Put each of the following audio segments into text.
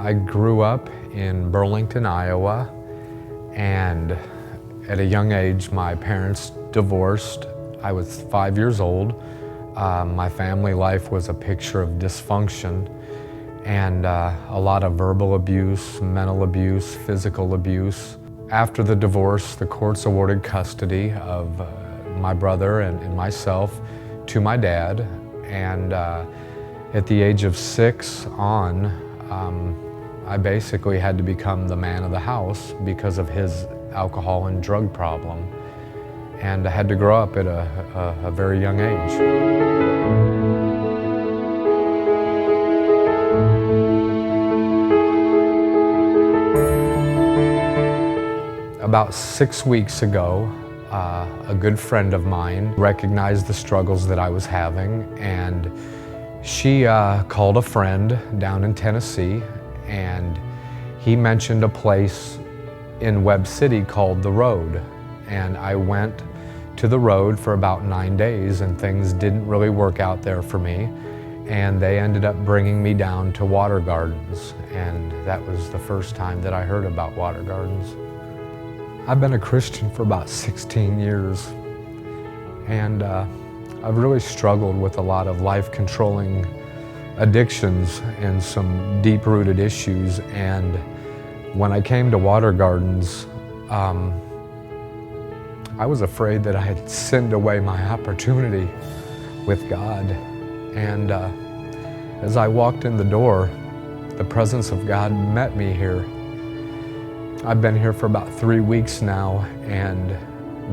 I grew up in Burlington, Iowa, and at a young age, my parents divorced. I was 5 years old. My family life was a picture of dysfunction and a lot of verbal abuse, mental abuse, physical abuse. After the divorce, the courts awarded custody of my brother and myself to my dad. And at the age of 6 on, I basically had to become the man of the house because of his alcohol and drug problem. And I had to grow up at a very young age. About 6 weeks ago, a good friend of mine recognized the struggles that I was having, and she called a friend down in Tennessee, and he mentioned a place in Webb City called The Road. And I went to The Road for about 9 days, and things didn't really work out there for me. And they ended up bringing me down to Water Gardens, and that was the first time that I heard about Water Gardens. I've been a Christian for about 16 years, and I've really struggled with a lot of life-controlling addictions and some deep-rooted issues. And when I came to Water Gardens, I was afraid that I had sinned away my opportunity with God. And as I walked in the door, the presence of God met me here. I've been here for about 3 weeks now, and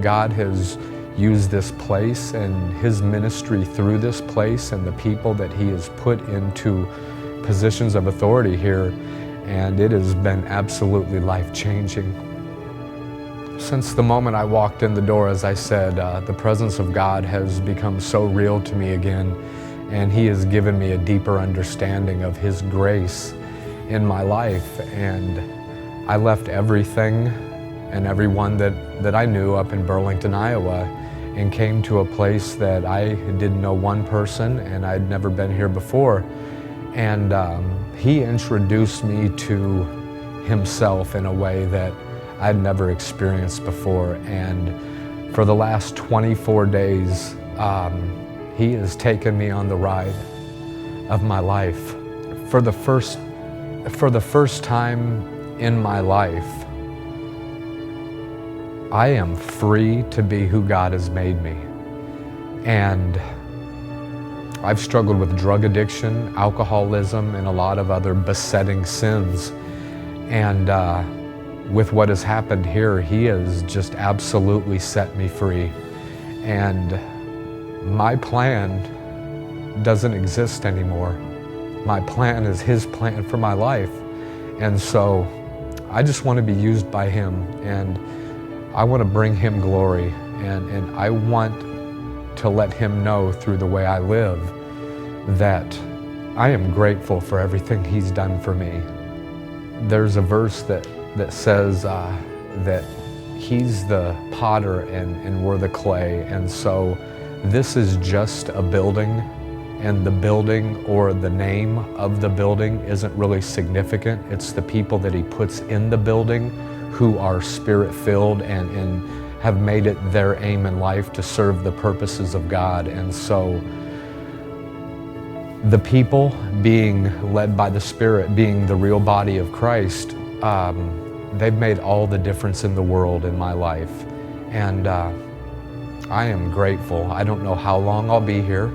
God has used this place and His ministry through this place and the people that He has put into positions of authority here, and it has been absolutely life-changing. Since the moment I walked in the door, as I said, the presence of God has become so real to me again, and He has given me a deeper understanding of His grace in my life. And I left everything and everyone that I knew up in Burlington, Iowa, and came to a place that I didn't know one person, and I'd never been here before. And He introduced me to Himself in a way that I'd never experienced before. And for the last 24 days, He has taken me on the ride of my life. For the first time in my life, I am free to be who God has made me. And I've struggled with drug addiction, alcoholism, and a lot of other besetting sins. And with what has happened here, He has just absolutely set me free. And my plan doesn't exist anymore. My plan is His plan for my life. And so I just want to be used by Him, and I want to bring Him glory, and I want to let Him know through the way I live that I am grateful for everything He's done for me. There's a verse that says that He's the potter and we're the clay, and so this is just a building, and the building or the name of the building isn't really significant. It's the people that He puts in the building who are Spirit-filled and have made it their aim in life to serve the purposes of God. And so the people being led by the Spirit, being the real body of Christ, they've made all the difference in the world in my life. And I am grateful. I don't know how long I'll be here.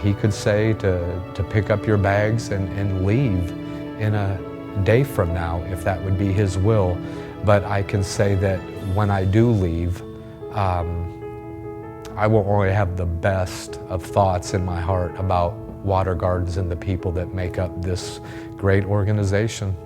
He could say to pick up your bags and leave in a day from now, if that would be His will. But I can say that when I do leave, I will only have the best of thoughts in my heart about Water Gardens and the people that make up this great organization.